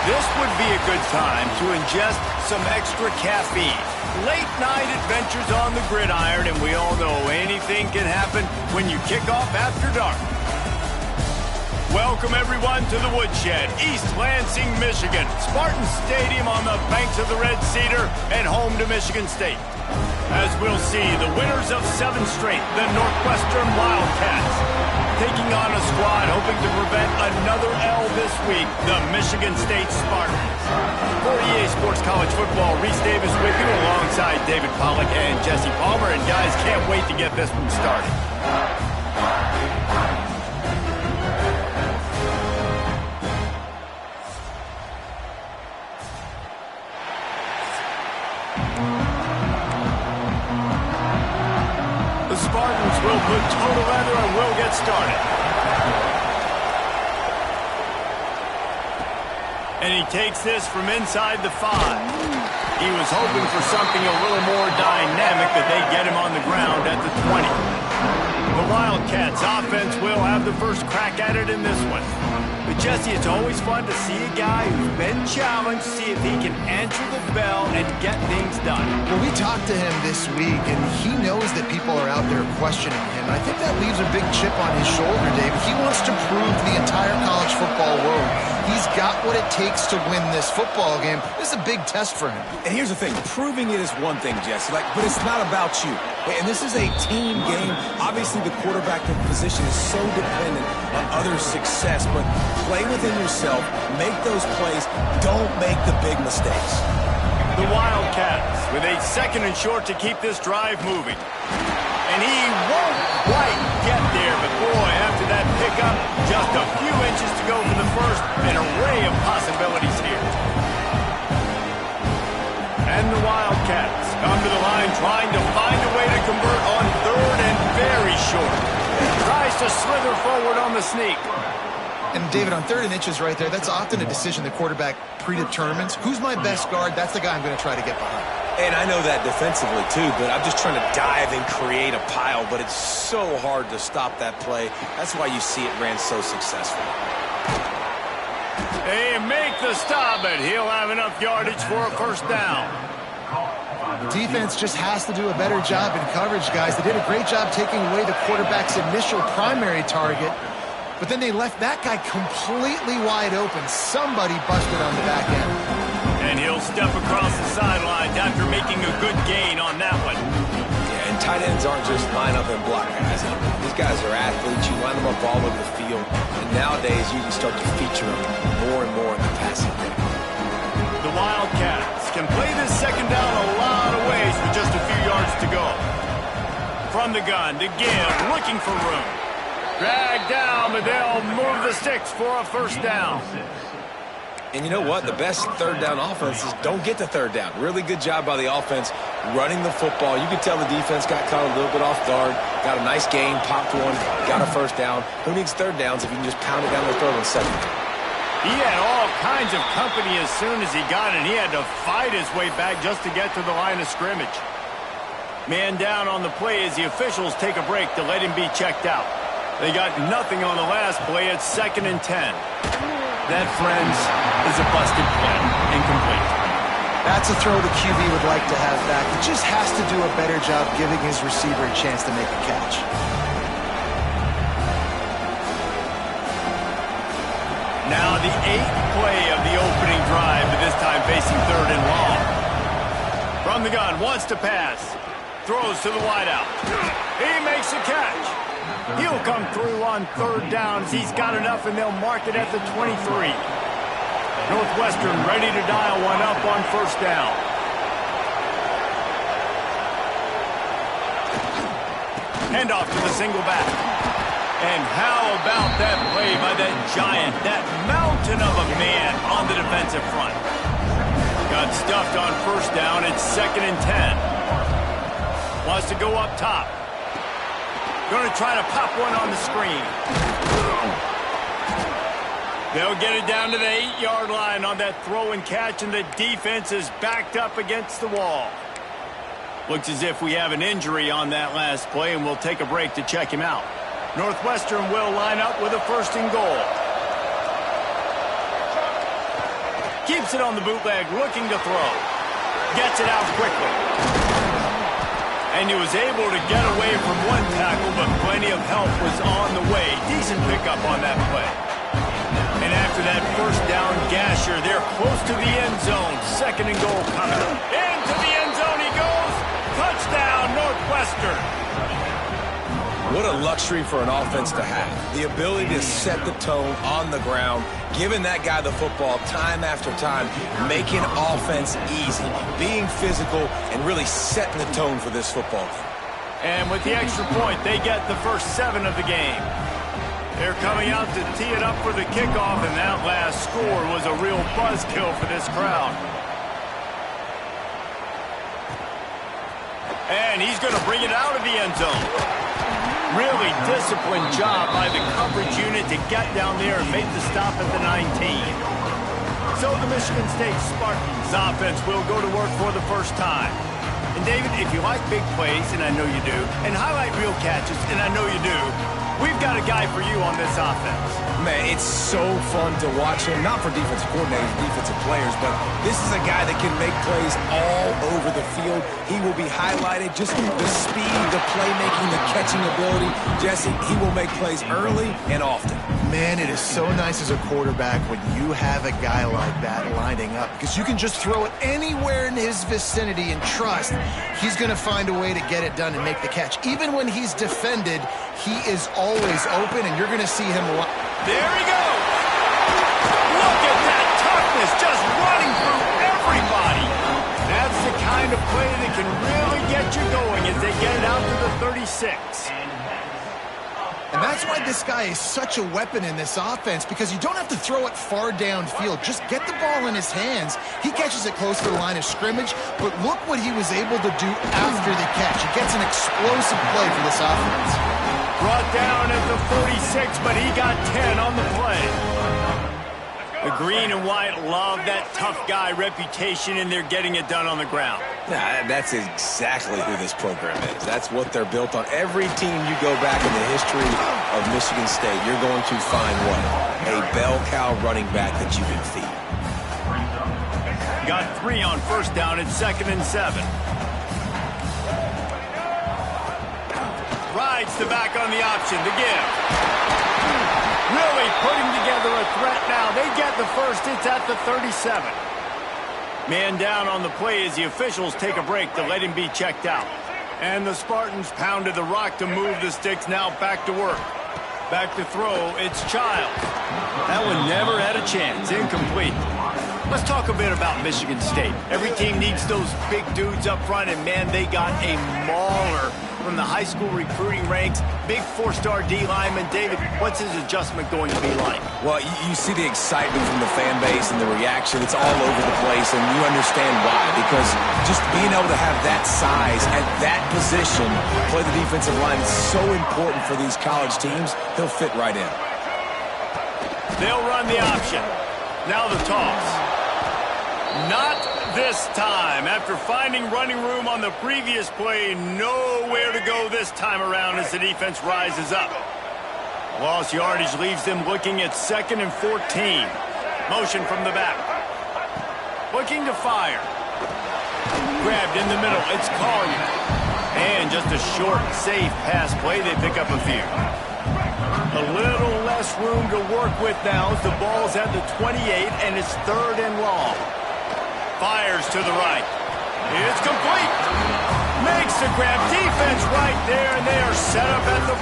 This would be a good time to ingest some extra caffeine. Late night adventures on the gridiron, and we all know anything can happen when you kick off after dark. Welcome everyone to the Woodshed, East Lansing, Michigan. Spartan Stadium on the banks of the Red Cedar and home to Michigan State. As we'll see, the winners of 7 straight, the Northwestern Wildcats, taking on a squad hoping to prevent another L this week, the Michigan State Spartans. For EA Sports College Football, Reese Davis with you alongside David Pollack and Jesse Palmer. And guys, can't wait to get this one started. The Spartans will put total leather and will get started. And he takes this from inside the 5. He was hoping for something a little more dynamic, but they get him on the ground at the 20. The Wildcats offense will have the first crack at it in this one. But Jesse, it's always fun to see a guy who's been challenged, see if he can answer the bell and get things done. Well, we talked to him this week, and he knows that people are out there questioning him. I think that leaves a big chip on his shoulder, David. He wants to prove to the entire college football world he's got what it takes to win this football game. This is a big test for him. And here's the thing, proving it is one thing, Jesse, but it's not about you. And this is a team game. Obviously, the quarterback position is so dependent on others' success, but play within yourself, make those plays, don't make the big mistakes. The Wildcats with a 2nd and short to keep this drive moving. And he won't quite get there, but boy, after that pickup, just a few inches to go for the first, an array of possibilities here. And the Wildcats come to the line trying to find a way to convert on 3rd and very short. Tries to slither forward on the sneak. And David, on 3rd and inches right there, that's often a decision the quarterback predetermines. Who's my best guard? That's the guy I'm going to try to get behind. And I know that defensively, too, but I'm just trying to dive and create a pile, but it's so hard to stop that play. That's why you see it ran so successful. They make the stop, but he'll have enough yardage for a first down. Defense just has to do a better job in coverage, guys. They did a great job taking away the quarterback's initial primary target, but then they left that guy completely wide open. Somebody busted on the back end. And he'll step across the sidelines after making a good gain on that one. Yeah, and tight ends aren't just line up and block guys. These guys are athletes. You line them up all over the field. And nowadays, you can start to feature them more and more in the passing game. The Wildcats can play this 2nd down a lot of ways with just a few yards to go. From the gun, to give, looking for room. Dragged down, but they'll move the sticks for a first down. And you know what? The best 3rd down offenses don't get to 3rd down. Really good job by the offense running the football. You can tell the defense got caught a little bit off guard, got a nice gain, popped one, got a first down. Who needs 3rd downs if you can just pound it down their throat on 2nd? He had all kinds of company as soon as he got it. He had to fight his way back just to get to the line of scrimmage. Man down on the play as the officials take a break to let him be checked out. They got nothing on the last play. It's 2nd and 10. That, friends, is a busted play. Incomplete. That's a throw the QB would like to have back. He just has to do a better job giving his receiver a chance to make a catch. Now the 8th play of the opening drive, but this time facing 3rd and long. From the gun, wants to pass. Throws to the wideout. He makes a catch. He'll come through on 3rd downs. He's got enough, and they'll mark it at the 23. Northwestern ready to dial one up on 1st down. Handoff to the single back. And how about that play by that giant, that mountain of a man on the defensive front? Got stuffed on 1st down. It's 2nd and 10. Wants to go up top. Going to try to pop one on the screen. They'll get it down to the 8-yard line on that throw and catch, and the defense is backed up against the wall. Looks as if we have an injury on that last play, and we'll take a break to check him out. Northwestern will line up with a 1st and goal. Keeps it on the bootleg, looking to throw. Gets it out quickly. And he was able to get away from one tackle, but plenty of help was on the way. Decent pickup on that play. And after that first down gasher, they're close to the end zone. Second and goal coming. Into the end zone he goes. Touchdown, Northwestern. What a luxury for an offense to have. The ability to set the tone on the ground, giving that guy the football time after time, making offense easy, being physical, and really setting the tone for this football game. And with the extra point, they get the first 7 of the game. They're coming out to tee it up for the kickoff, and that last score was a real buzzkill for this crowd. And he's going to bring it out of the end zone. Really disciplined job by the coverage unit to get down there and make the stop at the 19. So the Michigan State Spartans offense will go to work for the first time. And David, if you like big plays, and I know you do, and highlight real catches, and I know you do, we've got a guy for you on this offense. Man, it's so fun to watch him, not for defensive coordinators, defensive players, but this is a guy that can make plays all over the field. He will be highlighted, just the speed, the playmaking, the catching ability. Jesse, he will make plays early and often. Man, it is so nice as a quarterback when you have a guy like that lining up, because you can just throw it anywhere in his vicinity and trust he's going to find a way to get it done and make the catch. Even when he's defended, he is always open, and you're going to see him. There he goes. Look at that toughness, just running through everybody. That's the kind of play that can really get you going as they get it out to the 36. And that's why this guy is such a weapon in this offense, because you don't have to throw it far downfield. Just get the ball in his hands. He catches it close to the line of scrimmage, but look what he was able to do after the catch. He gets an explosive play for this offense. Brought down at the 46, but he got 10 on the play. The green and white love that tough guy reputation, and they're getting it done on the ground. Nah, that's exactly who this program is. That's what they're built on. Every team you go back in the history of Michigan State, you're going to find what? A bell cow running back that you can feed. Got 3 on first down at 2nd and 7. Rides the back on the option to give. Really putting together a threat now. They get the first. It's at the 37. Man down on the play as the officials take a break to let him be checked out. And the Spartans pounded the rock to move the sticks. Now back to work. Back to throw. It's Childs. That one never had a chance. Incomplete. Let's talk a bit about Michigan State. Every team needs those big dudes up front, and man, they got a mauler from the high school recruiting ranks. Big 4-star D lineman. David, what's his adjustment going to be like? Well, you see the excitement from the fan base and the reaction. It's all over the place, and you understand why. Because just being able to have that size at that position, play the defensive line, is so important for these college teams. He'll fit right in. They'll run the option. Now the toss. Not this time. After finding running room on the previous play, nowhere to go this time around as the defense rises up. Lost yardage leaves them looking at 2nd and 14. Motion from the back. Looking to fire. Grabbed in the middle. It's Collier. And just a short, safe pass play. They pick up a few. A little less room to work with now as the ball's at the 28, and it's 3rd and long. Fires to the right. It's complete. Makes the grab. Defense right there, and they are set up at the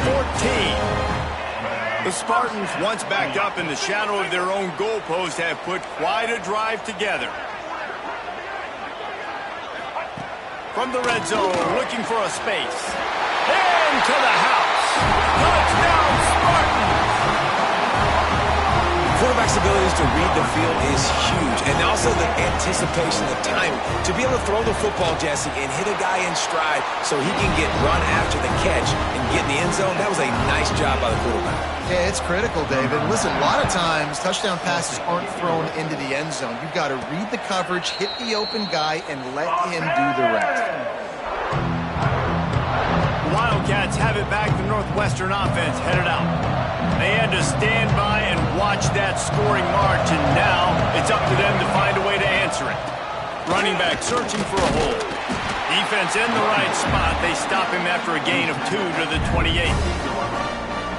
14. The Spartans, once backed up in the shadow of their own goalpost, have put quite a drive together. From the red zone, looking for a space. Into the house. Touchdown, Spartans! Quarterback's abilities to read the field is huge, and also the anticipation, the time to be able to throw the football, Jesse, and hit a guy in stride so he can get run after the catch and get in the end zone. That was a nice job by the quarterback. Yeah, it's critical, David. Listen, a lot of times touchdown passes aren't thrown into the end zone. You've got to read the coverage, hit the open guy, and let him do the rest. Wildcats have it back. The Northwestern offense headed out. They had to stand by and watch that scoring march, and now it's up to them to find a way to answer it. Running back searching for a hole. Defense in the right spot. They stop him after a gain of 2 to the 28.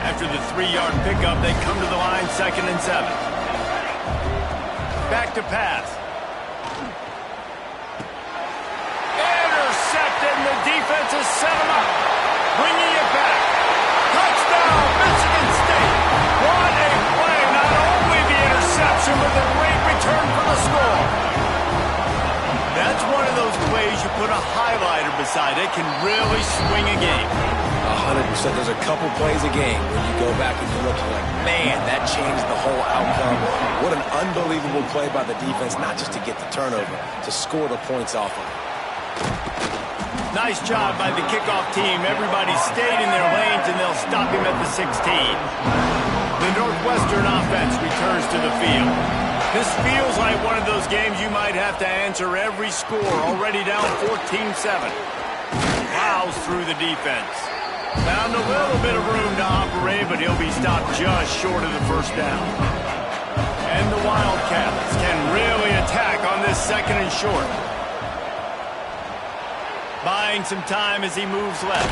After the 3-yard pickup, they come to the line 2nd and 7. Back to pass. Intercepted, and the defense has set him up. Bringing it back. Touchdown, Michigan State. What a play. Not only the interception, but the great return for the score. That's one of those plays you put a highlighter beside. It can really swing a game. 100%. There's a couple plays a game when you go back and you look, you're like, man, that changed the whole outcome. What an unbelievable play by the defense, not just to get the turnover, to score the points off of it. Nice job by the kickoff team. Everybody stayed in their lanes, and they'll stop him at the 16. The Northwestern offense returns to the field. This feels like one of those games you might have to answer every score. Already down 14-7. Plows through the defense. Found a little bit of room to operate, but he'll be stopped just short of the first down. And the Wildcats can really attack on this 2nd and short. Buying some time as he moves left.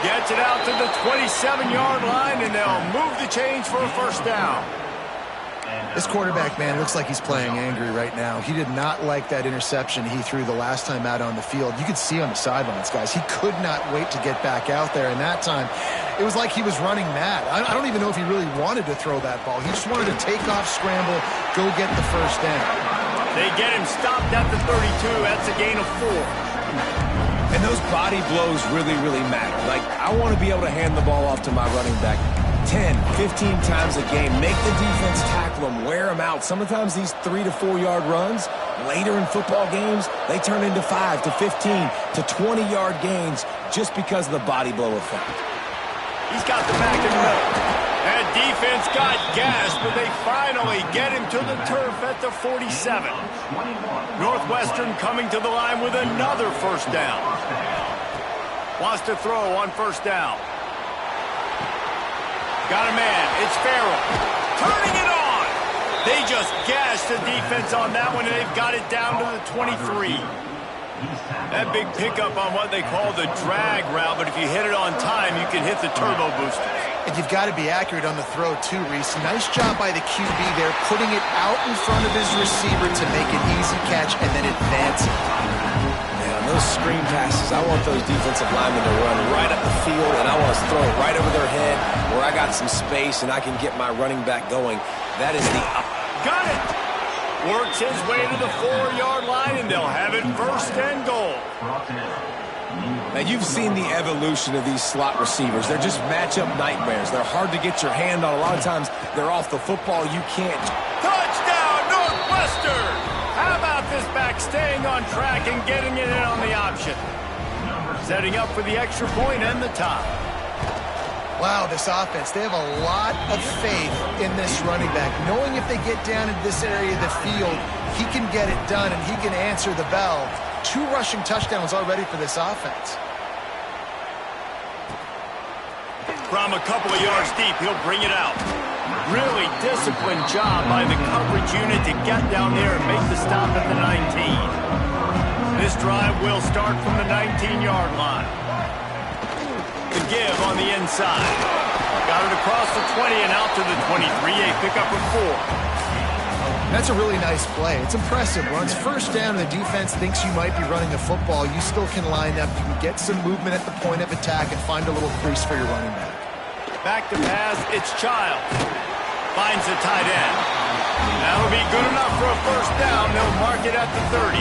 Gets it out to the 27-yard line, and they'll move the chains for a first down. This quarterback, man, looks like he's playing angry right now. He did not like that interception he threw the last time out on the field. You could see on the sidelines, guys. He could not wait to get back out there, and that time it was like he was running mad. I don't even know if he really wanted to throw that ball. He just wanted to take off, scramble, go get the first down. They get him stopped at the 32. That's a gain of 4. And those body blows really, really matter. Like, I want to be able to hand the ball off to my running back 10, 15 times a game. Make the defense tackle him, wear him out. Sometimes these 3 to 4 yard runs, later in football games, they turn into 5 to 15 to 20-yard gains just because of the body blow effect. He's got the back in the middle. That defense got gassed, but they finally get him to the turf at the 47. Northwestern coming to the line with another first down. Wants to throw on first down. Got a man. It's Farrell. Turning it on. They just gashed the defense on that one, and they've got it down to the 23. That big pickup on what they call the drag route, but if you hit it on time, you can hit the turbo boosters. And you've got to be accurate on the throw, too, Reese. Nice job by the QB there, putting it out in front of his receiver to make an easy catch and then advance it. Man, those screen passes, I want those defensive linemen to run right up the field, and I want to throw it right over their head where I got some space and I can get my running back going. That is the... Got it! Works his way to the 4-yard line, and they'll have it 1st and goal. Now, you've seen the evolution of these slot receivers. They're just matchup nightmares. They're hard to get your hand on. A lot of times, they're off the football. You can't. Touchdown, Northwestern! How about this back staying on track and getting it in on the option? Setting up for the extra point and the tie. Wow, this offense, they have a lot of faith in this running back. Knowing if they get down into this area of the field, he can get it done and he can answer the bell. 2 rushing touchdowns already for this offense. From a couple of yards deep, he'll bring it out. Really disciplined job by the coverage unit to get down there and make the stop at the 19. This drive will start from the 19-yard line. The give on the inside. Got it across the 20 and out to the 23. A pickup of 4. That's a really nice play. It's impressive. Once first down and the defense thinks you might be running the football, you still can line up. You can get some movement at the point of attack and find a little crease for your running back. Back to pass. It's Childs. Finds the tight end. That'll be good enough for a first down. They'll mark it at the 30.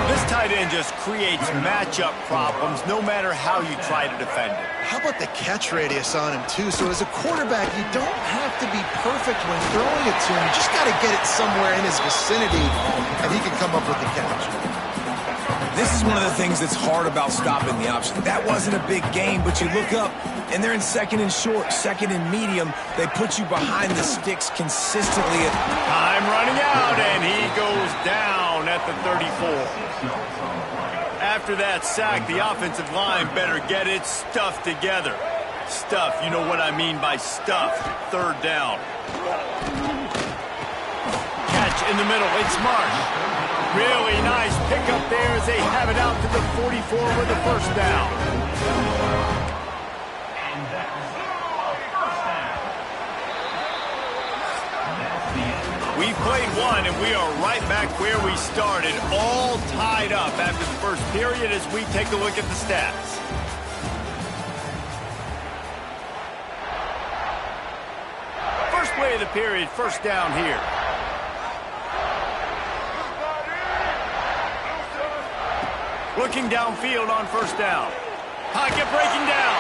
This tight end just creates matchup problems no matter how you try to defend it. How about the catch radius on him, too? So as a quarterback, you don't have to be perfect when throwing it to him. You just got to get it somewhere in his vicinity, and he can come up with the catch. This is one of the things that's hard about stopping the option. That wasn't a big gain, but you look up, and they're in second and short, second and medium. They put you behind the sticks consistently. Time running out, and he goes down at the 34. After that sack, the offensive line better get its stuff together. Stuff, you know what I mean by stuff. Third down. Catch in the middle, it's Marsh. Really nice pickup there as they have it out to the 44 with a first down. We've played one, and we are right back where we started, all tied up after the first period as we take a look at the stats. First play of the period, first down here. Looking downfield on first down. Pocket breaking down.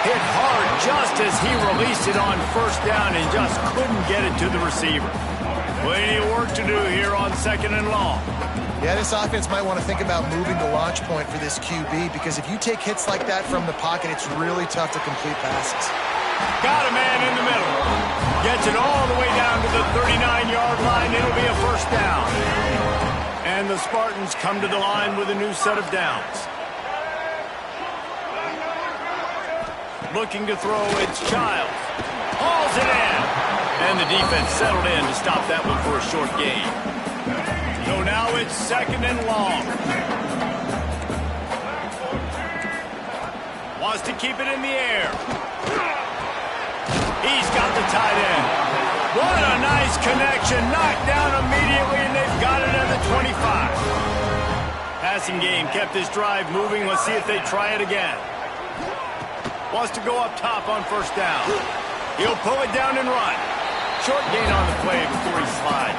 Hit hard just as he released it on first down and just couldn't get it to the receiver. Plenty of work to do here on second and long. Yeah, this offense might want to think about moving the launch point for this QB, because if you take hits like that from the pocket, it's really tough to complete passes. Got a man in the middle. Gets it all the way down to the 39-yard line. It'll be a first down. And the Spartans come to the line with a new set of downs. Looking to throw, it's Childs. Hauls it in. And the defense settled in to stop that one for a short gain. So now it's second and long. Wants to keep it in the air. He's got the tight end. What a nice connection. Knocked down immediately, and they've got it at the 25. Passing game kept this drive moving. Let's see if they try it again. Wants to go up top on first down. He'll pull it down and run. Short gain on the play before he slides.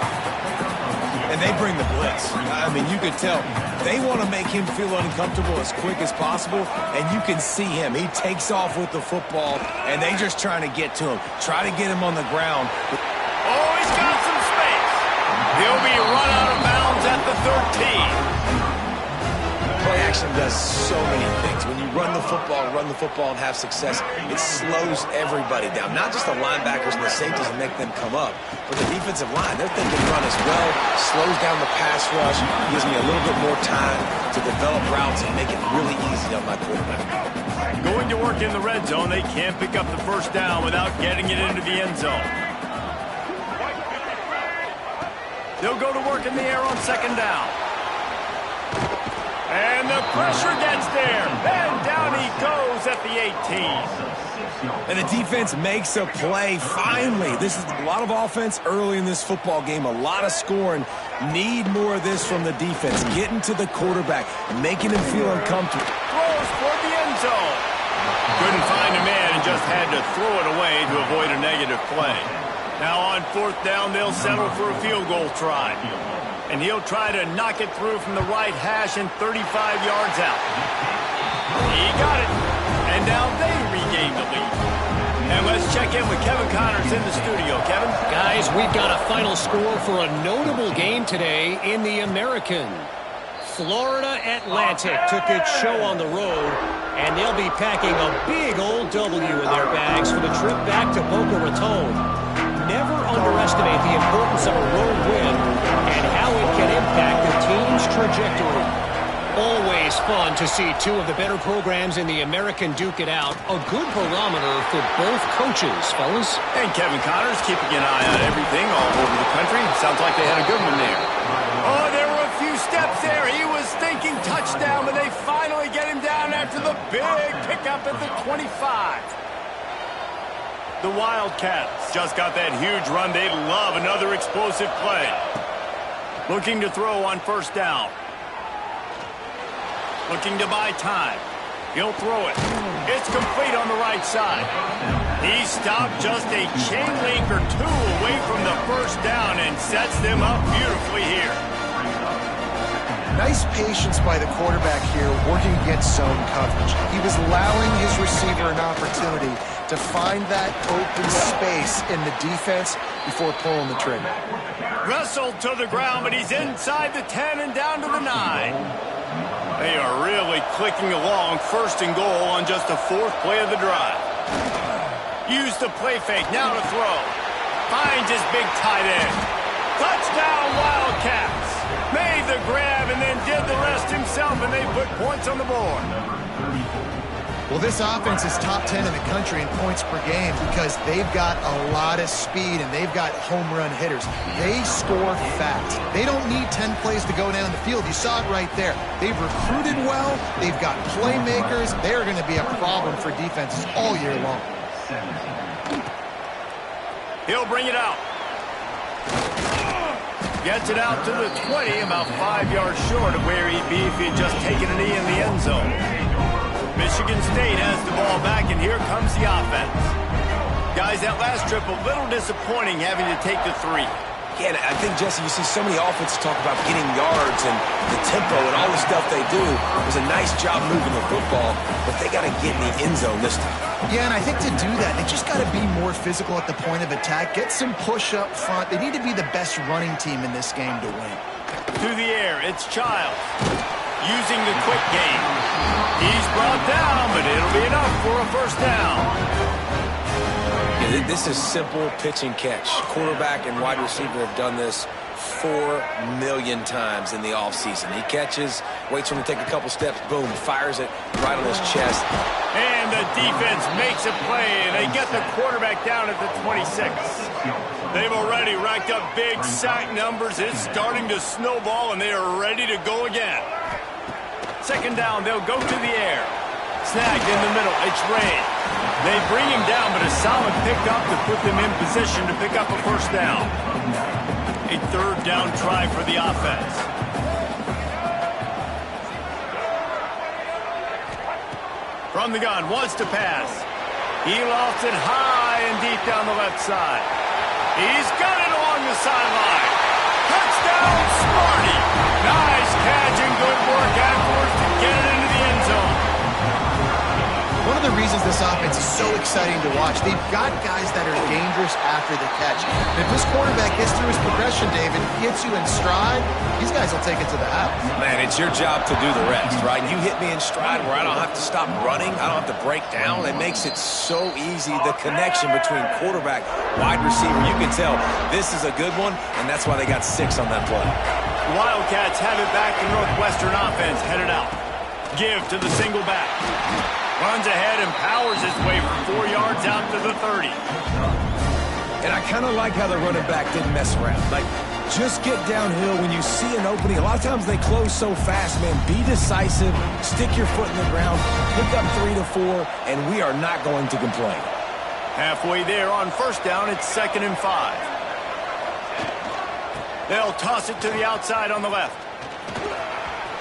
And they bring the blitz. I mean, you could tell they want to make him feel uncomfortable as quick as possible, and you can see him. He takes off with the football, and they just trying to get to him, try to get him on the ground. Oh, he's got some space. He'll be run out of bounds at the 13. Play action does so many things. When you run the football and have success, it slows everybody down. Not just the linebackers and the safeties and make them come up, but the defensive line. They're thinking run as well, slows down the pass rush, gives me a little bit more time to develop routes and make it really easy on my quarterback. Going to work in the red zone, they can't pick up the first down without getting it into the end zone. They'll go to work in the air on second down. And the pressure gets there. And down he goes at the 18. And the defense makes a play, finally. This is a lot of offense early in this football game, a lot of scoring. Need more of this from the defense. Getting to the quarterback, making him feel uncomfortable. Throws for the end zone. Couldn't find a man and just had to throw it away to avoid a negative play. Now on fourth down, they'll settle for a field goal try. And he'll try to knock it through from the right hash and 35 yards out. He got it. And now they regain the lead. And let's check in with Kevin Connors in the studio. Kevin? Guys, we've got a final score for a notable game today in the American. Florida Atlantic took its show on the road, and they'll be packing a big old W in their bags for the trip back to Boca Raton. Never underestimate the importance of a road win and how it can impact the team's trajectory. Always fun to see two of the better programs in the American duke it out. A good barometer for both coaches, fellas. And Kevin Connors keeping an eye on everything all over the country. Sounds like they had a good one there. Oh, there were a few steps there. He was thinking touchdown, but they finally get him down after the big pickup at the 25. The Wildcats just got that huge run. They'd love another explosive play. Looking to throw on first down. Looking to buy time. He'll throw it. It's complete on the right side. He stopped just a chain link or two away from the first down and sets them up beautifully here. Nice patience by the quarterback here, working against zone coverage. He was allowing his receiver an opportunity to find that open space in the defense before pulling the trigger. Wrestled to the ground, but he's inside the 10 and down to the 9. They are really clicking along, 1st and goal on just the 4th play of the drive. Use the play fake, now to throw. Finds his big tight end. Touchdown, Wildcats. Made the grab and then did the rest himself, and they put points on the board. Well, this offense is top 10 in the country in points per game because they've got a lot of speed and they've got home run hitters. They score fast. They don't need 10 plays to go down the field. You saw it right there. They've recruited well. They've got playmakers. They're going to be a problem for defenses all year long. He'll bring it out. Gets it out to the 20, about 5 yards short of where he'd be if he had just taken a knee in the end zone. Michigan State has the ball back, and here comes the offense. Guys, that last trip, a little disappointing having to take the 3. Yeah, and I think, Jesse, you see so many offenses talk about getting yards and the tempo and all the stuff they do. It was a nice job moving the football, but they got to get in the end zone this time. Yeah, and I think to do that, they just got to be more physical at the point of attack. Get some push up front. They need to be the best running team in this game to win. To the air, it's Childs. Using the quick game. He's brought down, but it'll be enough for a 1st down. Yeah, this is simple pitch and catch. Quarterback and wide receiver have done this 4 million times in the offseason. He catches, waits for him to take a couple steps, boom, fires it right on his chest. And the defense makes a play, and they get the quarterback down at the 26. They've already racked up big sack numbers. It's starting to snowball, and they are ready to go again. 2nd down, they'll go to the air. Snagged in the middle, it's Ray. They bring him down, but a solid pickup to put them in position to pick up a 1st down. A 3rd down try for the offense. From the gun, wants to pass. He lofts it high and deep down the left side. He's got it along the sideline. Touchdown, Smarty. Nice catch and good work afterwards to get it into the end zone. One of the reasons this offense is so exciting to watch, they've got guys that are dangerous after the catch. And if this quarterback gets through his progression, David, gets you in stride, these guys will take it to the house. Man, it's your job to do the rest, right? You hit me in stride where I don't have to stop running. I don't have to break down. It makes it so easy. The connection between quarterback, wide receiver, you can tell this is a good one, and that's why they got 6 on that play. Wildcats have it back. The Northwestern offense headed out. Give to the single back. Runs ahead and powers his way for 4 yards out to the 30. And I kind of like how the running back didn't mess around. Like, just get downhill when you see an opening. A lot of times they close so fast, man. Be decisive. Stick your foot in the ground. Pick up 3 to 4, and we are not going to complain. Halfway there on 1st down, it's 2nd and 5. They'll toss it to the outside on the left.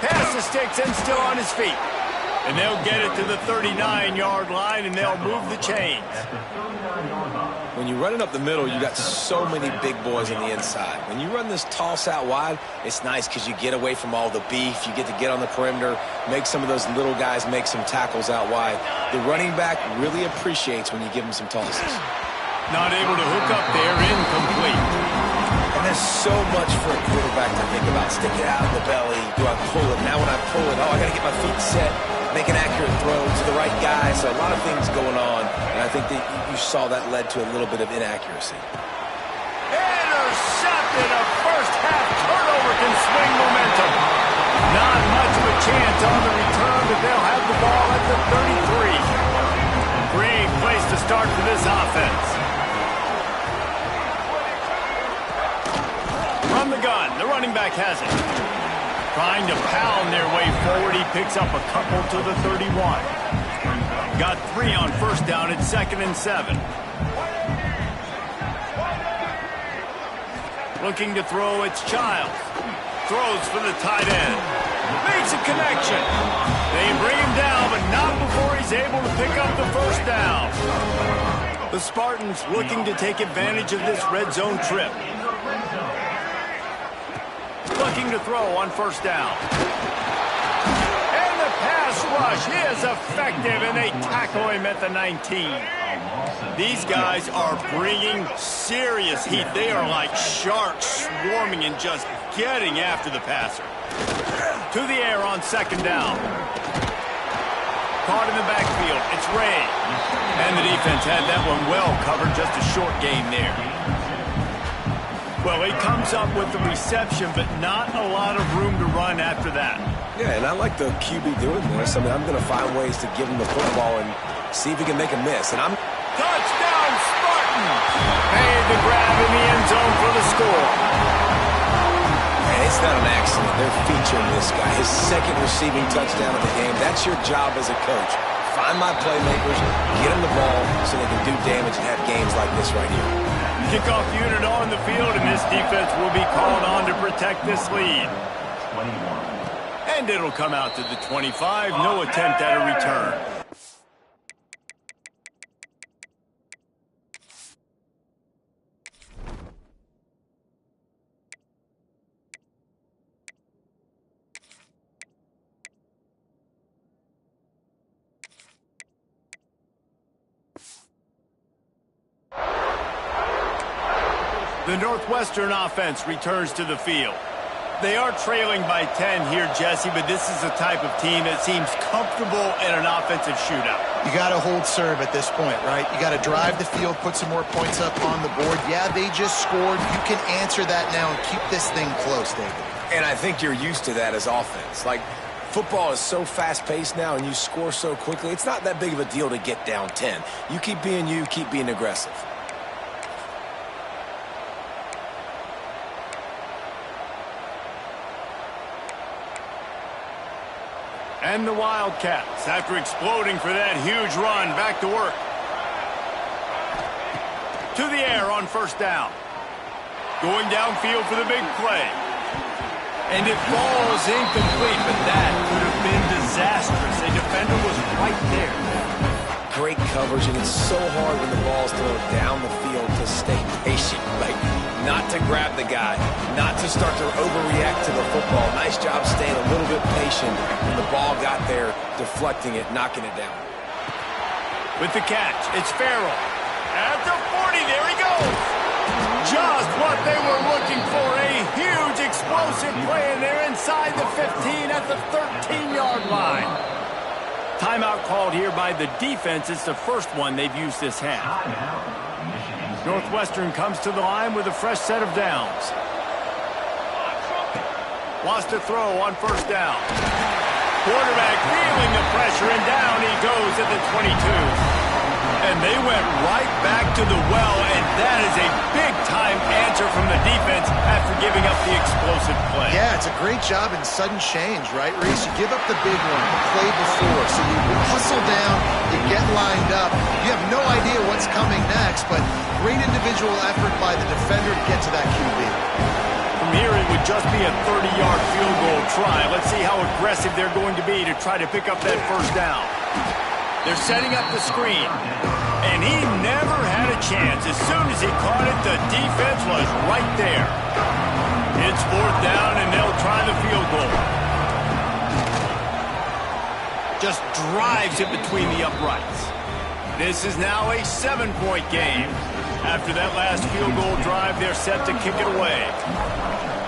Pass the sticks and still on his feet. And they'll get it to the 39-yard line, and they'll move the chains. When you're running up the middle, you got so many big boys on the inside. When you run this toss out wide, it's nice because you get away from all the beef. You get to get on the perimeter, make some of those little guys make some tackles out wide. The running back really appreciates when you give him some tosses. Not able to hook up there, incomplete. And there's so much for a quarterback to think about. Stick it out of the belly. Do I pull it? Now when I pull it, I got to get my feet set. Make an accurate throw to the right guy. So a lot of things going on. And I think that you saw that led to a little bit of inaccuracy. Intercepted. A first-half turnover can swing momentum. Not much of a chance on the return, but they'll have the ball at the 33. Great place to start for this offense. From the gun, the running back has it. Trying to pound their way forward, he picks up a couple to the 31. Got 3 on 1st down, it's 2nd and 7. Looking to throw, it's Childs. Throws for the tight end. Makes a connection. They bring him down, but not before he's able to pick up the 1st down. The Spartans looking to take advantage of this red zone trip. Looking to throw on 1st down. And the pass rush. He is effective, and they tackle him at the 19. These guys are bringing serious heat. They are like sharks swarming and just getting after the passer. To the air on second down. Caught in the backfield. It's Ray. And the defense had that one well covered. Just a short game there. Well, he comes up with the reception, but not a lot of room to run after that. Yeah, and I like the QB doing this. I mean, I'm going to find ways to give him the football and see if he can make a miss. And I'm... Touchdown, Spartans! Made the grab in the end zone for the score. And it's not an accident. They're featuring this guy. His second receiving touchdown of the game. That's your job as a coach. Find my playmakers, get them the ball so they can do damage and have games like this right here. Kickoff unit on the field, and this defense will be called on to protect this lead. And it'll come out to the 25. No attempt at a return. The Northwestern offense returns to the field. They are trailing by 10 here, Jesse, but this is the type of team that seems comfortable in an offensive shootout. You got to hold serve at this point, right? You got to drive the field, put some more points up on the board. Yeah, they just scored. You can answer that now and keep this thing close, David. And I think you're used to that as offense. Like, football is so fast-paced now and you score so quickly, it's not that big of a deal to get down 10. You keep being you, keep being aggressive. And the Wildcats, after exploding for that huge run, back to work. To the air on first down. Going downfield for the big play. And it falls incomplete, but that could have been disastrous. A defender was right there. Great coverage, and it's so hard when the ball's thrown down the field to stay patient, right? Not to grab the guy, not to start to overreact to the football. Nice job staying a little bit patient when the ball got there, deflecting it, knocking it down. With the catch, it's Farrell. At the 40, there he goes. Just what they were looking for, a huge explosive play, and they're inside the 15 at the 13-yard line. Timeout called here by the defense. It's the first one they've used this half. Northwestern comes to the line with a fresh set of downs. Wants to throw on first down. Quarterback feeling the pressure, and down he goes at the 22. And they went right back to the well, and that is a big-time answer from the defense after giving up the explosive play. Yeah, it's a great job in sudden change, right, Reese? You give up the big one, the play before, so you hustle down, you get lined up. You have no idea what's coming next, but great individual effort by the defender to get to that QB. From here, it would just be a 30-yard field goal try. Let's see how aggressive they're going to be to try to pick up that first down. They're setting up the screen, and he never had a chance. As soon as he caught it, the defense was right there. It's fourth down, and they'll try the field goal. Just drives it between the uprights. This is now a 7-point game. After that last field goal drive, they're set to kick it away.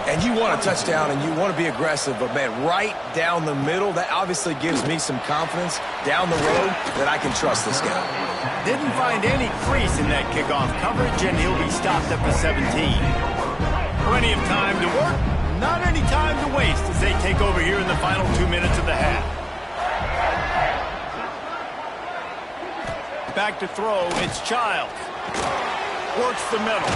And you want a touchdown and you want to be aggressive, but, man, right down the middle, that obviously gives me some confidence down the road that I can trust this guy. Didn't find any crease in that kickoff coverage, and he'll be stopped up to 17. Plenty of time to work, not any time to waste as they take over here in the final 2 minutes of the half. Back to throw, it's Childs. Works the middle.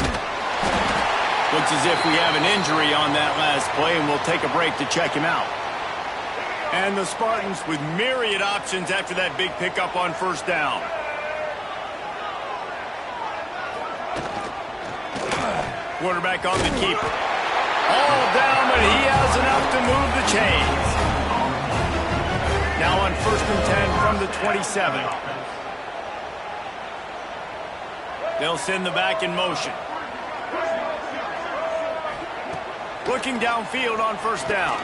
Looks as if we have an injury on that last play, and we'll take a break to check him out. And the Spartans with myriad options after that big pickup on first down. Quarterback on the keeper. All down, but he has enough to move the chains. Now on 1st and 10 from the 27. They'll send the back in motion. Looking downfield on first down.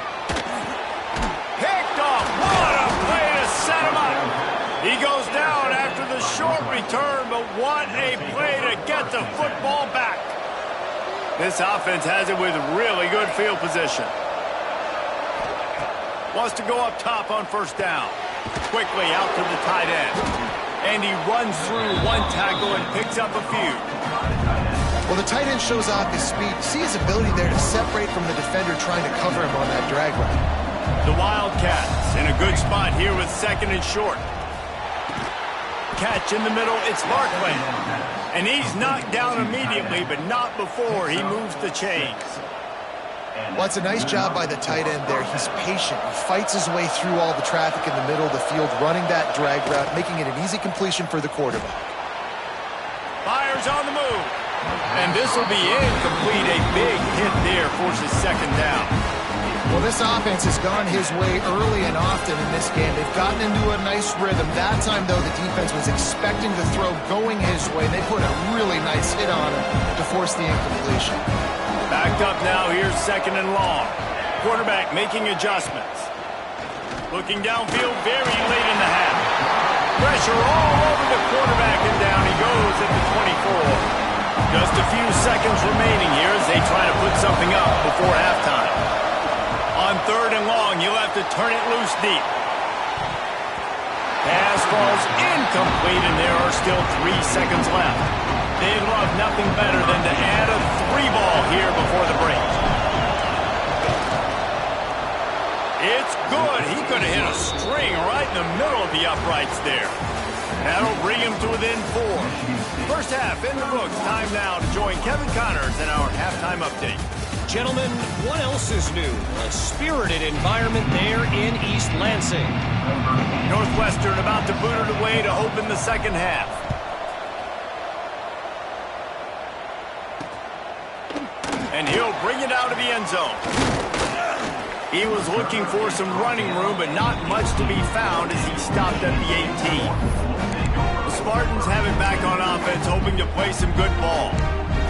Picked off. What a what a play to get the football back. This offense has it with really good field position. Wants to go up top on first down. Quickly out to the tight end. And he runs through one tackle and picks up a few. Well, the tight end shows off his speed. See his ability there to separate from the defender trying to cover him on that drag route. The Wildcats in a good spot here with second and short. Catch in the middle, it's Barkley. And he's knocked down immediately, but not before he moves the chains. Well, it's a nice job by the tight end there. He's patient. He fights his way through all the traffic in the middle of the field, running that drag route, making it an easy completion for the quarterback. Fires on the move. And this will be incomplete. A big hit there forces second down. Well, this offense has gone his way early and often in this game. They've gotten into a nice rhythm. That time, though, the defense was expecting the throw going his way. They put a really nice hit on him to force the incompletion. Backed up now, here's second and long. Quarterback making adjustments. Looking downfield very late in the half. Pressure all over the quarterback, and down he goes at the 24. Just a few seconds remaining here as they try to put something up before halftime. On third and long, you'll have to turn it loose deep. Pass falls incomplete, and there are still 3 seconds left. They'd love nothing better than to add a 3-ball here before the break. It's good. He could have hit a string right in the middle of the uprights there. That'll bring him to within 4. First half in the books. Time now to join Kevin Connors in our halftime update. Gentlemen, what else is new? A spirited environment there in East Lansing. Northwestern about to boot it away to open the second half. And he'll bring it out of the end zone. He was looking for some running room, but not much to be found as he stopped at the 18. The Spartans have it back on offense, hoping to play some good ball.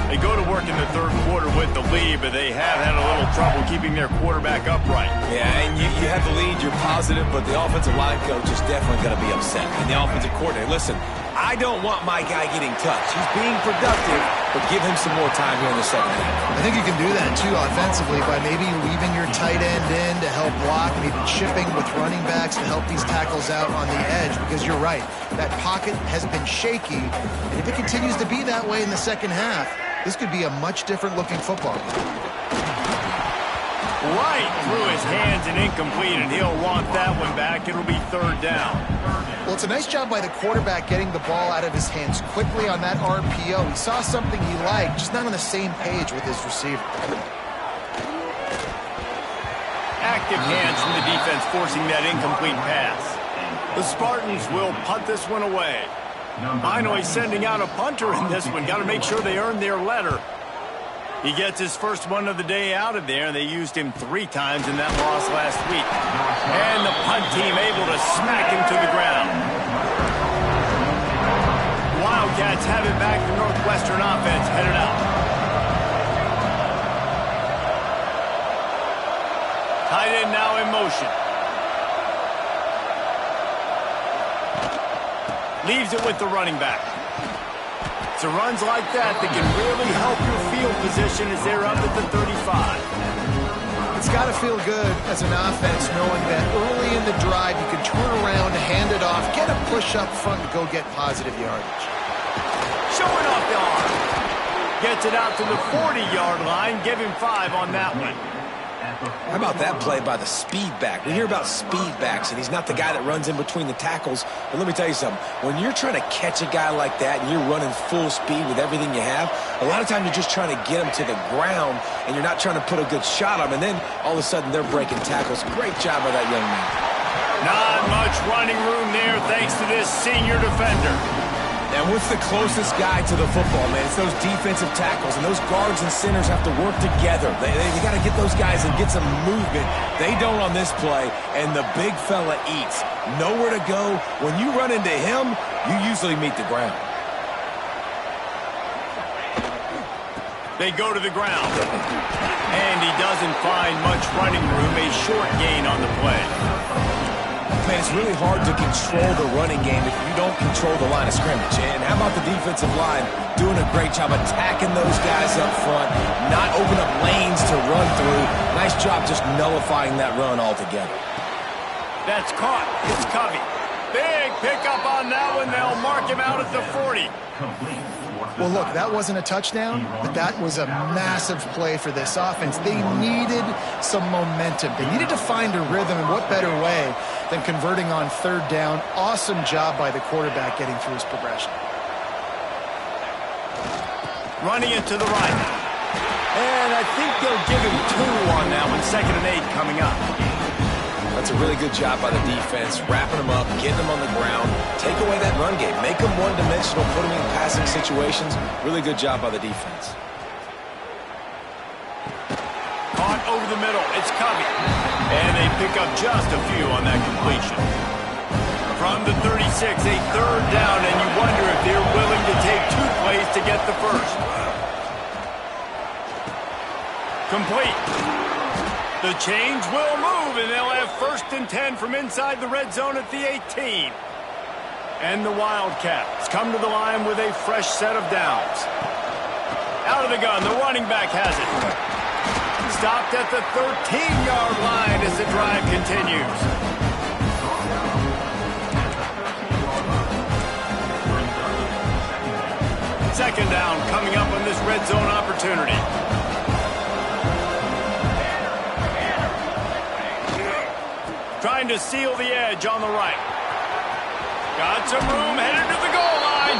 They go to work in the third quarter with the lead, but they have had a little trouble keeping their quarterback upright. Yeah, and you have the lead, you're positive, but the offensive line coach is definitely going to be upset. And the offensive coordinator, listen, I don't want my guy getting touched. He's being productive, but give him some more time here in the second half. I think you can do that, too, offensively, by maybe leaving your tight end in to help block, maybe chipping with running backs to help these tackles out on the edge, because you're right. That pocket has been shaky, and if it continues to be that way in the second half, this could be a much different-looking football. Right through his hands and incomplete, and he'll want that one back. It'll be third down. Well, it's a nice job by the quarterback getting the ball out of his hands quickly on that RPO. He saw something he liked, just not on the same page with his receiver. Active hands from the defense forcing that incomplete pass. The Spartans will punt this one away. Finally sending out a punter in this one. Got to make sure they earn their letter. He gets his first one of the day out of there. They used him 3 times in that loss last week. And the punt team able to smack him to the ground. Wildcats have it back. The Northwestern offense headed out. Tight end now in motion. Leaves it with the running back. So runs like that can really help your field position as they're up at the 35. It's got to feel good as an offense knowing that early in the drive you can turn around, hand it off, get a push up front, and go get positive yardage. Showing off the arm. Gets it out to the 40-yard line. Give him 5 on that one. How about that play by the speed back? We hear about speed backs, and he's not the guy that runs in between the tackles. But let me tell you something. When you're trying to catch a guy like that and you're running full speed with everything you have, a lot of times you're just trying to get him to the ground, and you're not trying to put a good shot on him. And then all of a sudden they're breaking tackles. Great job by that young man. Not much running room there thanks to this senior defender. And what's the closest guy to the football, man? It's those defensive tackles, and those guards and centers have to work together. They got to get those guys and get some movement. They don't on this play, and the big fella eats. Nowhere to go. When you run into him, you usually meet the ground. They go to the ground. And he doesn't find much running room. A short gain on the play. Man, Man, it's really hard to control the running game if you don't control the line of scrimmage. And how about the defensive line doing a great job attacking those guys up front, not open up lanes to run through. Nice job just nullifying that run altogether. That's caught. It's Covey. Big pickup on that one. They'll mark him out at the 40. Well, look, that wasn't a touchdown, but that was a massive play for this offense. They needed some momentum. They needed to find a rhythm, and what better way than converting on third down. Awesome job by the quarterback getting through his progression. Running it to the right. And I think they'll give him 2 on that one. 2nd and 8 coming up. That's a really good job by the defense, wrapping them up, getting them on the ground, take away that run game, make them one-dimensional, put them in passing situations. Really good job by the defense. Caught over the middle. It's Covey. And they pick up just a few on that completion. From the 36, a 3rd down, and you wonder if they're willing to take 2 plays to get the first. Complete. The change will move, and they'll have 1st and 10 from inside the red zone at the 18. And the Wildcats come to the line with a fresh set of downs. Out of the gun, the running back has it. Stopped at the 13-yard line as the drive continues. Second down coming up on this red zone opportunity. Trying to seal the edge on the right. Got some room, headed to the goal line.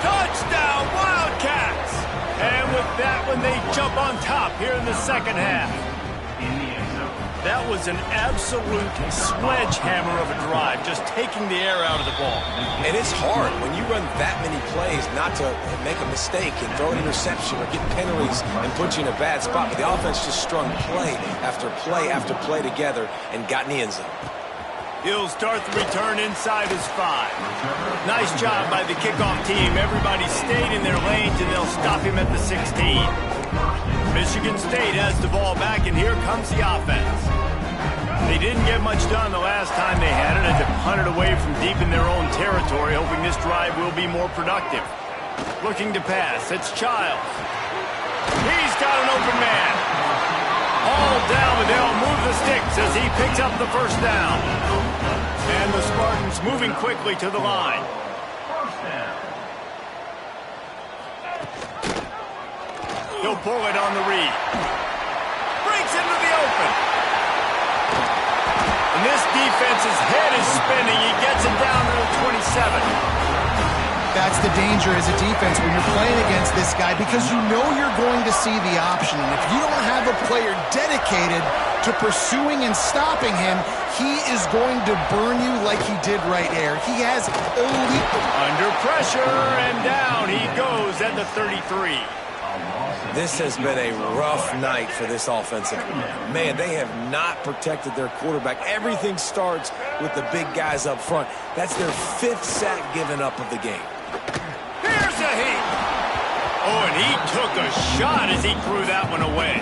Touchdown, Wildcats! And with that one, they jump on top here in the second half. That was an absolute sledgehammer of a drive, just taking the air out of the ball. And it's hard when you run that many plays not to make a mistake and throw an interception or get penalties and put you in a bad spot. But the offense just strung play after play after play together and got in the end zone. He'll start the return inside his 5. Nice job by the kickoff team. Everybody stayed in their lanes, and they'll stop him at the 16. Michigan State has the ball back, and here comes the offense. They didn't get much done the last time they had it, and to punt it away from deep in their own territory, hoping this drive will be more productive. Looking to pass. It's Childs. He's got an open man. All down, but they'll move the sticks as he picks up the first down. And the Spartans moving quickly to the line. He'll pull it on the read. Breaks into the open. And this defense's head is spinning. He gets it down to the 27. That's the danger as a defense when you're playing against this guy, because you know you're going to see the option. And if you don't have a player dedicated to pursuing and stopping him, he is going to burn you like he did right here. He has elite... Under pressure, and down he goes at the 33. This has been a rough night for this offensive line. Man, they have not protected their quarterback. Everything starts with the big guys up front. That's their 5th sack given up of the game. Here's a heat. Oh, and he took a shot as he threw that one away.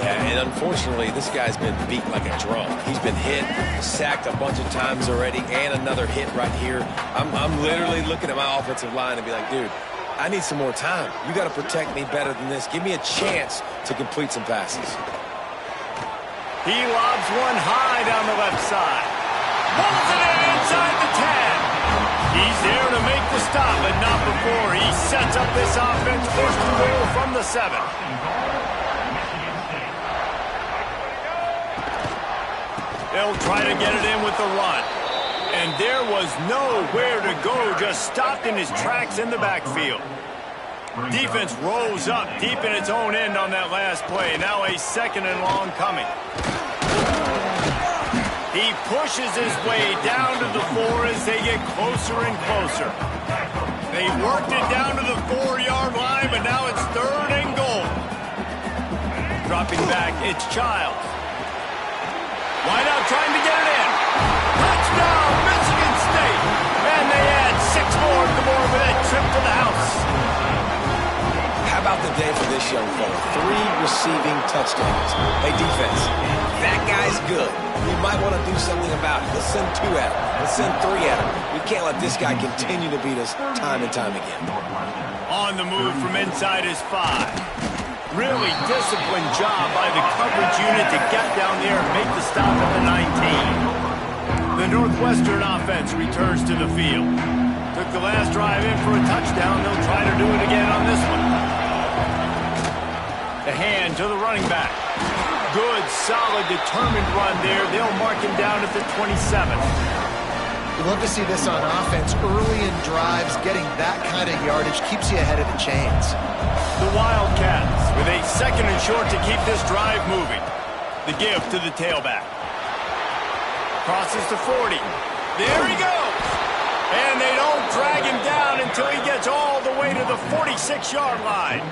Yeah, and unfortunately, this guy's been beat like a drum. He's been hit, sacked a bunch of times already, and another hit right here. I'm literally looking at my offensive line and be like, dude, I need some more time. You got to protect me better than this. Give me a chance to complete some passes. He lobs one high down the left side. Pulls it in inside the 10. He's there to make the stop, but not before he sets up this offense. 1st and goal from the 7. They'll try to get it in with the run. And there was nowhere to go, just stopped in his tracks in the backfield. Defense rose up deep in its own end on that last play. Now a 2nd and long coming. He pushes his way down to the 4 as they get closer and closer. They worked it down to the 4-yard line, but now it's 3rd and goal. Dropping back, it's Childs. Wide out trying to get it in. Touchdown, Michigan State. And they add 6 more to the board with a trip to the house. How about the day for this young fella. 3 receiving touchdowns. Hey, defense, that guy's good. We might want to do something about it. Let's send 2 at him. Let's send 3 at him. We can't let this guy continue to beat us time and time again. On the move from inside his 5. Really disciplined job by the coverage unit to get down there and make the stop at the 19. The Northwestern offense returns to the field. Took the last drive in for a touchdown. They'll try to do it again on this one. The hand to the running back. Good, solid, determined run there. They'll mark him down at the 27. You love to see this on offense. Early in drives, getting that kind of yardage keeps you ahead of the chains. The Wildcats with a 2nd and short to keep this drive moving. The give to the tailback. Crosses to 40. There he goes. And they don't drag him down until he gets all the way to the 46-yard line.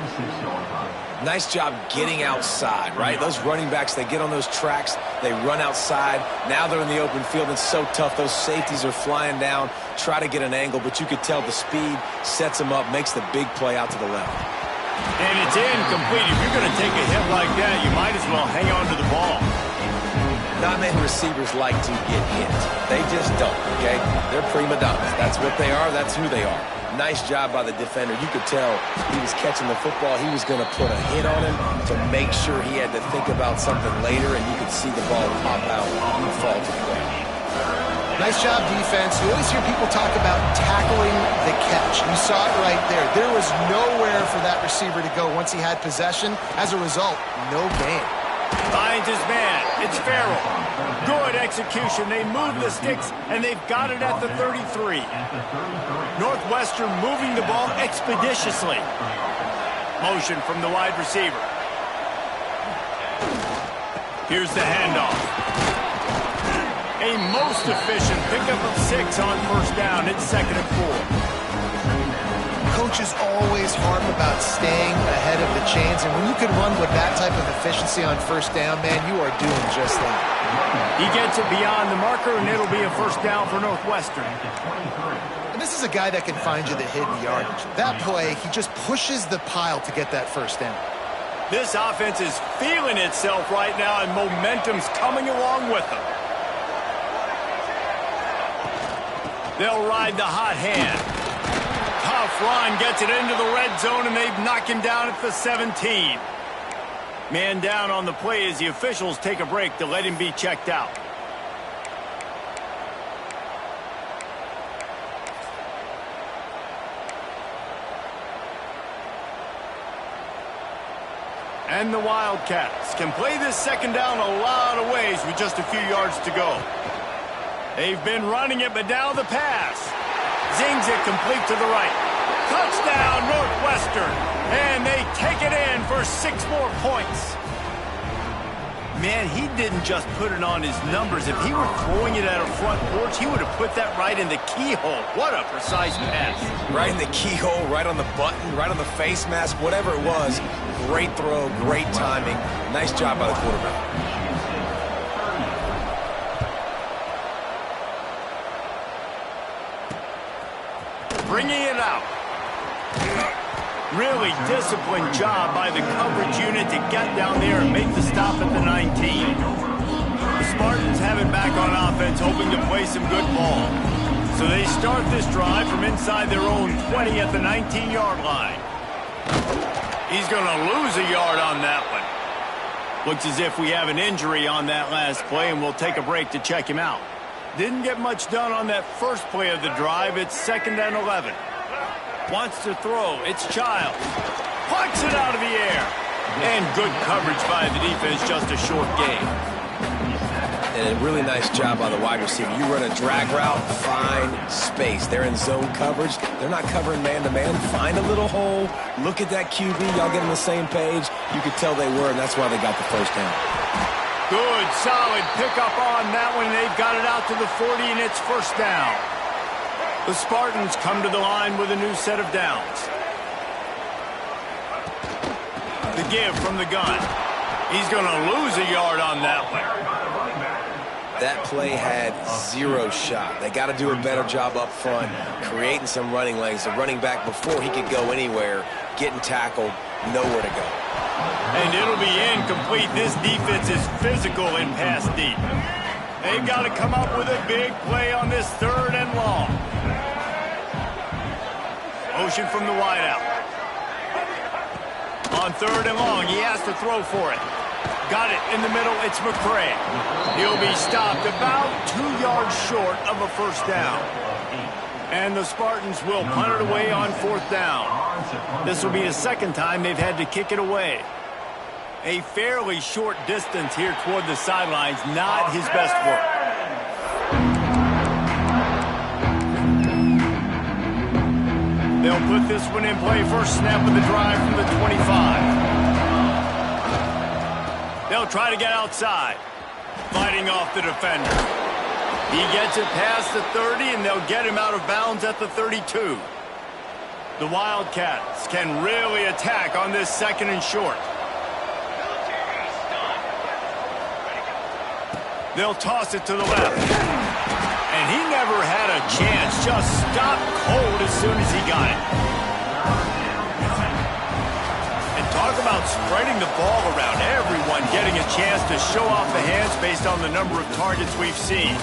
Nice job getting outside, right? Those running backs, they get on those tracks, they run outside. Now they're in the open field. It's so tough. Those safeties are flying down, try to get an angle, but you could tell the speed sets them up, makes the big play out to the left. And it's incomplete. If you're going to take a hit like that, you might as well hang on to the ball. Not many receivers like to get hit. They just don't, okay? They're prima donnas. That's what they are. That's who they are. Nice job by the defender. You could tell he was catching the football. He was going to put a hit on him to make sure he had to think about something later, and you could see the ball pop out and fall to the ground. Nice job, defense. You always hear people talk about tackling the catch. You saw it right there. There was nowhere for that receiver to go once he had possession. As a result, no gain. Finds his man. It's Farrell. Good execution. They move the sticks, and they've got it at the 33. Northwestern moving the ball expeditiously. Motion from the wide receiver. Here's the handoff. A most efficient pickup of 6 on 1st down. It's 2nd and 4. Coaches always harp about staying ahead of the chains, and when you can run with that type of efficiency on 1st down, man, you are doing just that. He gets it beyond the marker, and it'll be a 1st down for Northwestern. And this is a guy that can find you the hidden yardage. That play, he just pushes the pile to get that 1st down. This offense is feeling itself right now, and momentum's coming along with them. They'll ride the hot hand. Tough run, gets it into the red zone, and they've knocked him down at the 17. Man down on the play as the officials take a break to let him be checked out. And the Wildcats can play this 2nd down a lot of ways with just a few yards to go. They've been running it, but now the pass. Zings it complete to the right. Touchdown, Northwestern. And they take it in for 6 more points. Man, he didn't just put it on his numbers. If he were throwing it at a front porch, he would have put that right in the keyhole. What a precise pass. Right in the keyhole, right on the button, right on the face mask, whatever it was. Great throw, great timing. Nice job by the quarterback. Bringing it out. Really disciplined job by the coverage unit to get down there and make the stop at the 19. The Spartans have it back on offense, hoping to play some good ball. So they start this drive from inside their own 20 at the 19-yard line. He's going to lose a yard on that one. Looks as if we have an injury on that last play, and we'll take a break to check him out. Didn't get much done on that first play of the drive. It's 2nd and 11. Wants to throw. It's Childs. Plucks it out of the air. And good coverage by the defense, just a short gain. And a really nice job by the wide receiver. You run a drag route, find space. They're in zone coverage. They're not covering man-to-man. Find a little hole. Look at that QB. Y'all get on the same page. You could tell they were, and that's why they got the 1st down. Good, solid pickup on that one. They've got it out to the 40, and it's 1st down. The Spartans come to the line with a new set of downs. The give from the gun. He's going to lose a yard on that one. That play had 0 shot. They got to do a better job up front, creating some running lanes. The running back, before he could go anywhere, getting tackled, nowhere to go. And it'll be incomplete. This defense is physical and pass deep. They've got to come up with a big play on this 3rd and long. Motion from the wideout. On 3rd and long, he has to throw for it. Got it in the middle. It's McCray. He'll be stopped about 2 yards short of a first down. And the Spartans will punt it away on 4th down. This will be the 2nd time they've had to kick it away. A fairly short distance here toward the sidelines, not his best work. They'll put this one in play. First snap of the drive from the 25. They'll try to get outside. Fighting off the defender. He gets it past the 30, and they'll get him out of bounds at the 32. The Wildcats can really attack on this 2nd and short. They'll toss it to the left. And he never had a chance. Just stopped cold as soon as he got it. And talk about spreading the ball around. Everyone getting a chance to show off the hands based on the number of targets we've seen.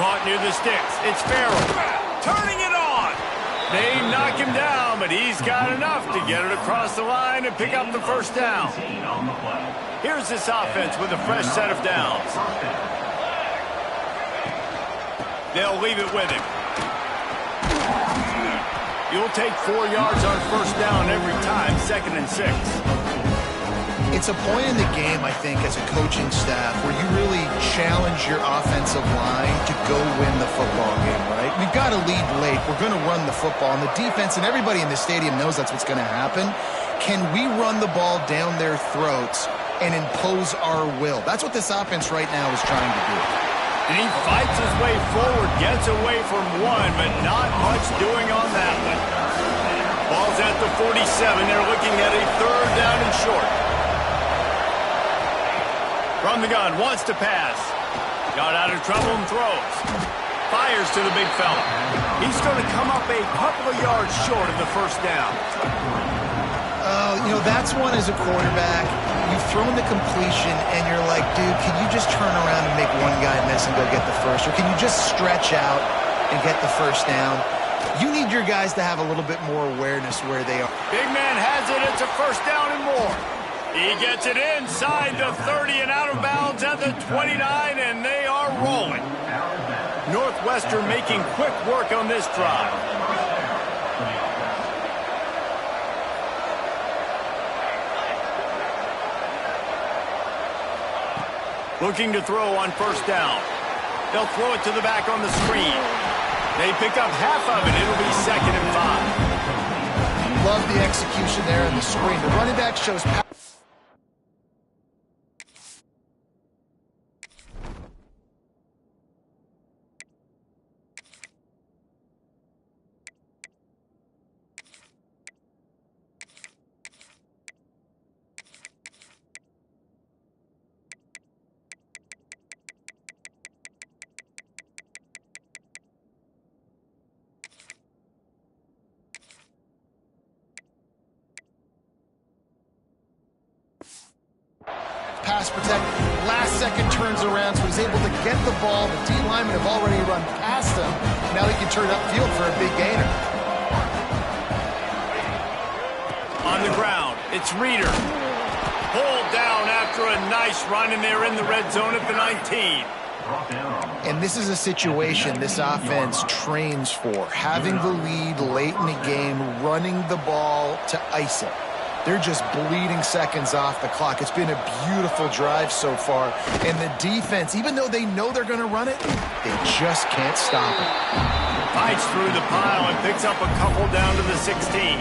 Caught near the sticks. It's Farrell. Turning it on. They knock him down, but he's got enough to get it across the line and pick up the first down. Here's this offense with a fresh set of downs. They'll leave it with him. You'll take 4 yards on first down every time, 2nd and 6. It's a point in the game, I think, as a coaching staff where you really challenge your offensive line to go win the football game, right? We've got to lead late. We're going to run the football. And the defense and everybody in the stadium knows that's what's going to happen. Can we run the ball down their throats and impose our will? That's what this offense right now is trying to do. And he fights his way forward, gets away from one, but not much doing on that one. Ball's at the 47. They're looking at a 3rd down and short. From the gun, wants to pass. Got out of trouble and throws. Fires to the big fella. He's going to come up a couple of yards short of the first down. You know, that's one as a quarterback. You've thrown the completion, and you're like, dude, can you just turn around and make one guy miss and go get the first? Or can you just stretch out and get the first down? You need your guys to have a little bit more awareness where they are. Big man has it. It's a first down and more. He gets it inside the 30 and out of bounds at the 29, and they are rolling. Northwestern making quick work on this drive. Looking to throw on first down. They'll throw it to the back on the screen. They pick up half of it. It'll be 2nd and 5. Love the execution there on the screen. The running back shows power. Pass protect, last second turns around, so he's able to get the ball. The D linemen have already run past him. Now he can turn upfield for a big gainer. On the ground, it's Reeder. Pulled down after a nice run, and they're in the red zone at the 19. And this is a situation this offense trains for. Having the lead late in the game, running the ball to ice it. They're just bleeding seconds off the clock. It's been a beautiful drive so far. And the defense, even though they know they're going to run it, they just can't stop it. Fights through the pile and picks up a couple down to the 16.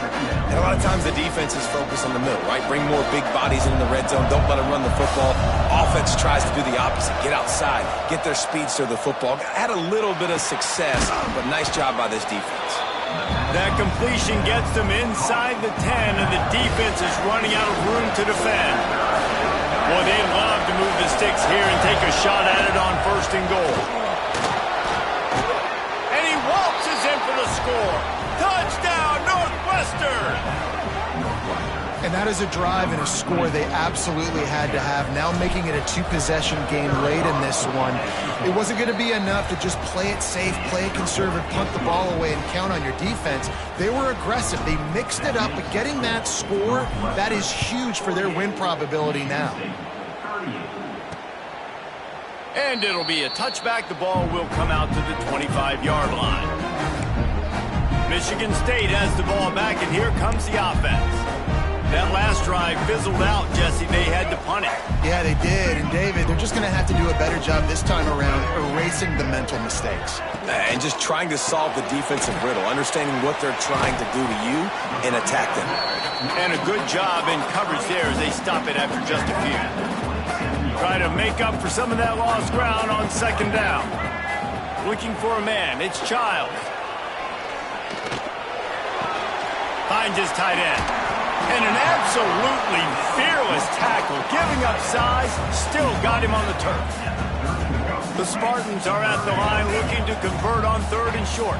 And a lot of times the defense is focused on the middle, right? Bring more big bodies in the red zone. Don't let them run the football. Offense tries to do the opposite. Get outside. Get their speedster the football. Had a little bit of success, but nice job by this defense. That completion gets them inside the 10, and the defense is running out of room to defend. Well, they'd love to move the sticks here and take a shot at it on 1st and goal. And he waltzes in for the score. Touchdown, Northwestern! And that is a drive and a score they absolutely had to have. Now making it a 2-possession game late in this one. It wasn't going to be enough to just play it safe, play it conservative, punt the ball away, and count on your defense. They were aggressive. They mixed it up, but getting that score, that is huge for their win probability now. And it'll be a touchback. The ball will come out to the 25-yard line. Michigan State has the ball back, and here comes the offense. That last drive fizzled out, Jesse. They had to punt it. Yeah, they did. And, David, they're just going to have to do a better job this time around erasing the mental mistakes. And just trying to solve the defensive riddle, understanding what they're trying to do to you and attack them. And a good job in coverage there as they stop it after just a few. Try to make up for some of that lost ground on 2nd down. Looking for a man. It's Childs. Finds his tight end. And an absolutely fearless tackle, giving up size, still got him on the turf. The Spartans are at the line looking to convert on 3rd and short.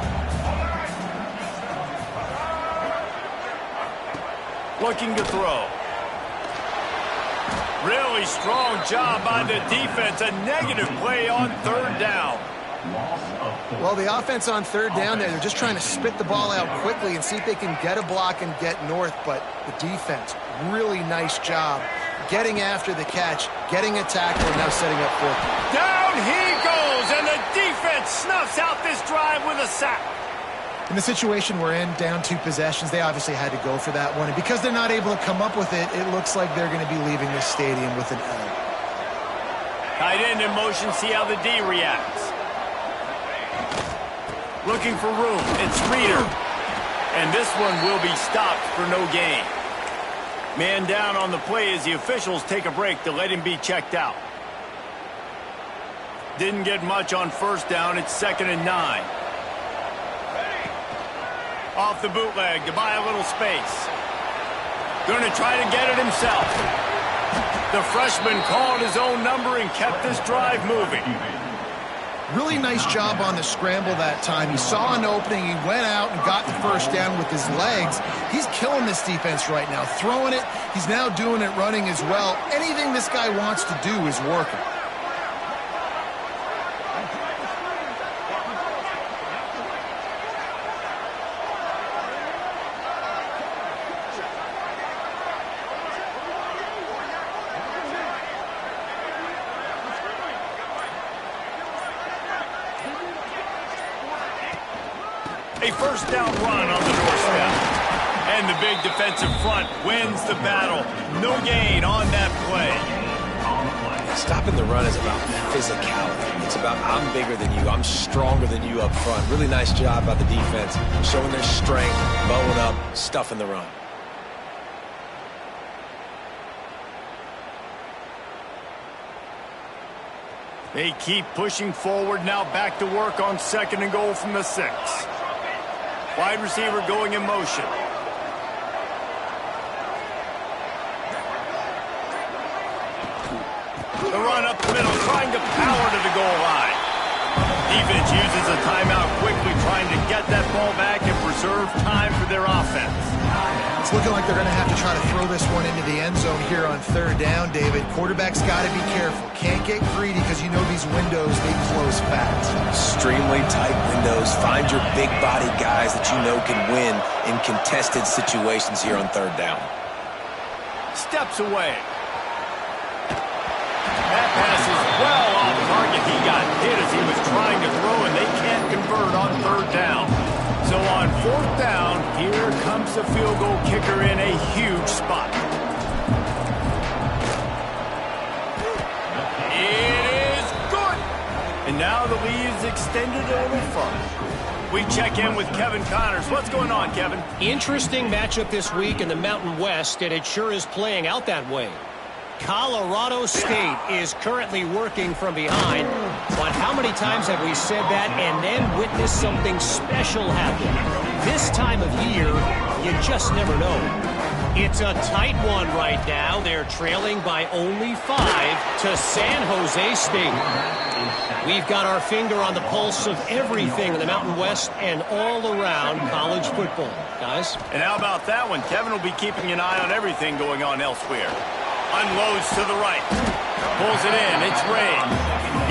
Looking to throw. Really strong job by the defense. A negative play on 3rd down. Well, the offense on 3rd down there, they're just trying to spit the ball out quickly and see if they can get a block and get north, but the defense, really nice job getting after the catch, getting a tackle, and now setting up 4th. Down he goes, and the defense snuffs out this drive with a sack. In the situation we're in, down 2 possessions, they obviously had to go for that one, and because they're not able to come up with it, it looks like they're going to be leaving this stadium with an L. Tight end in motion, see how the D reacts. Looking for room. It's Reeder. And this one will be stopped for no gain. Man down on the play as the officials take a break to let him be checked out. Didn't get much on 1st down. It's 2nd and 9. Off the bootleg to buy a little space. Going to try to get it himself. The freshman called his own number and kept this drive moving. Really nice job on the scramble that time. He saw an opening, he went out and got the 1st down with his legs. He's killing this defense right now, throwing it. He's now doing it running as well. Anything this guy wants to do is working. A 1st down run on the doorstep. And the big defensive front wins the battle. No gain on that play. Stopping the run is about physicality. It's about I'm bigger than you. I'm stronger than you up front. Really nice job by the defense, showing their strength, bowing up, stuffing the run. They keep pushing forward, now back to work on 2nd and goal from the 6. Wide receiver going in motion. The run up the middle, trying to power to the goal line. Defense uses a timeout quickly, trying to get that ball back and preserve time for their offense. It's looking like they're going to have to try to throw this one into the end zone here on 3rd down, David. Quarterback's got to be careful. Can't get greedy because you know these windows, they close fast. Extremely tight windows. Find your big body guys that you know can win in contested situations here on 3rd down. Steps away. That pass is well off target. He got hit as he was trying to throw, and they can't convert on 3rd down. So on 4th down, here comes the field goal kicker in a huge spot. It is good. And now the lead is extended a little further. We check in with Kevin Connors. What's going on, Kevin? Interesting matchup this week in the Mountain West, and it sure is playing out that way. Colorado State is currently working from behind, but how many times have we said that and then witnessed something special happen? This time of year, you just never know. It's a tight one right now. They're trailing by only 5 to San Jose State. We've got our finger on the pulse of everything in the Mountain West and all around college football, guys. And how about that one? Kevin will be keeping an eye on everything going on elsewhere. Unloads to the right. Pulls it in. It's Ray.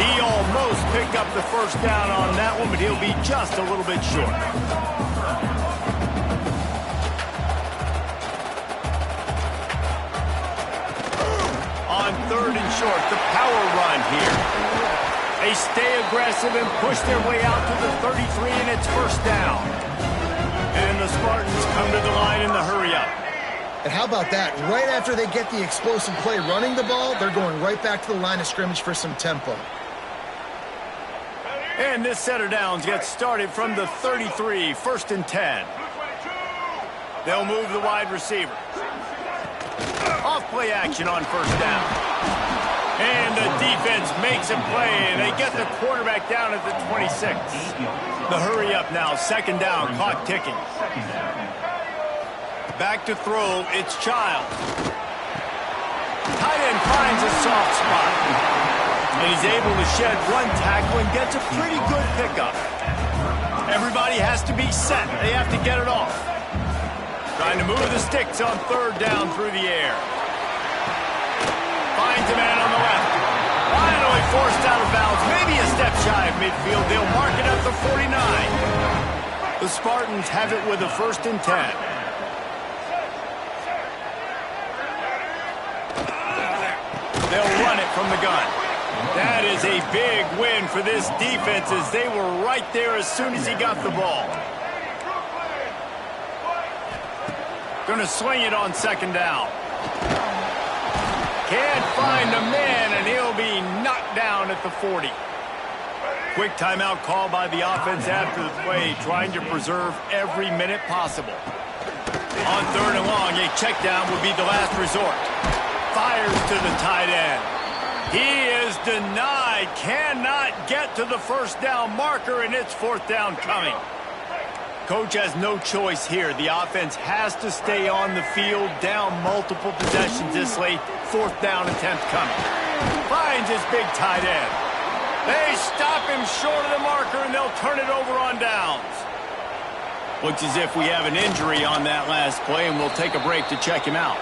He almost picked up the first down on that one, but he'll be just a little bit short. On 3rd and short, the power run here. They stay aggressive and push their way out to the 33, and it's first down. And the Spartans come to the line in the hurry-up. And how about that? Right after they get the explosive play running the ball, they're going right back to the line of scrimmage for some tempo. And this set of downs gets started from the 33, 1st and 10. They'll move the wide receiver. Off play action on first down. And the defense makes a play, and they get the quarterback down at the 26. The hurry up now, 2nd down, clock ticking. Back to throw, it's Childs. Tight end finds a soft spot. And he's able to shed one tackle and gets a pretty good pickup. Everybody has to be set. They have to get it off. Trying to move the sticks on 3rd down through the air. Finds a man on the left. Finally forced out of bounds. Maybe a step shy of midfield. They'll mark it at the 49. The Spartans have it with a 1st and 10. They'll run it from the gun. That is a big win for this defense as they were right there as soon as he got the ball. Going to swing it on 2nd down. Can't find the man, and he'll be knocked down at the 40. Quick timeout call by the offense after the play, trying to preserve every minute possible. On 3rd and long, a check down would be the last resort. Fires to the tight end. He is denied. Cannot get to the first down marker, and it's 4th down coming. Coach has no choice here. The offense has to stay on the field, down multiple possessions this late. 4th down attempt coming. Finds his big tight end. They stop him short of the marker, and they'll turn it over on downs. Looks as if we have an injury on that last play, and we'll take a break to check him out.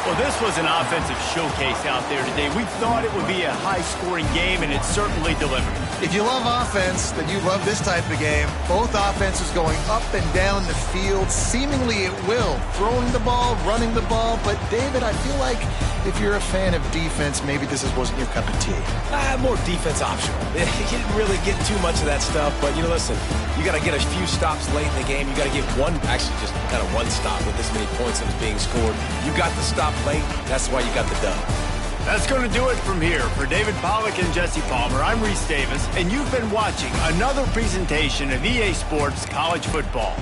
Well, this was an offensive showcase out there today. We thought it would be a high-scoring game, and it certainly delivered. If you love offense, then you love this type of game. Both offenses going up and down the field, seemingly at will. Throwing the ball, running the ball. But, David, I feel like if you're a fan of defense, maybe this wasn't your cup of tea. More defense optional. You didn't really get too much of that stuff. But, listen, you got to get a few stops late in the game. You got to get actually just kind of one stop with this many points that was being scored. You got the stop late. That's why you got the dub. That's going to do it from here. For David Pollack and Jesse Palmer, I'm Reese Davis, and you've been watching another presentation of EA Sports College Football.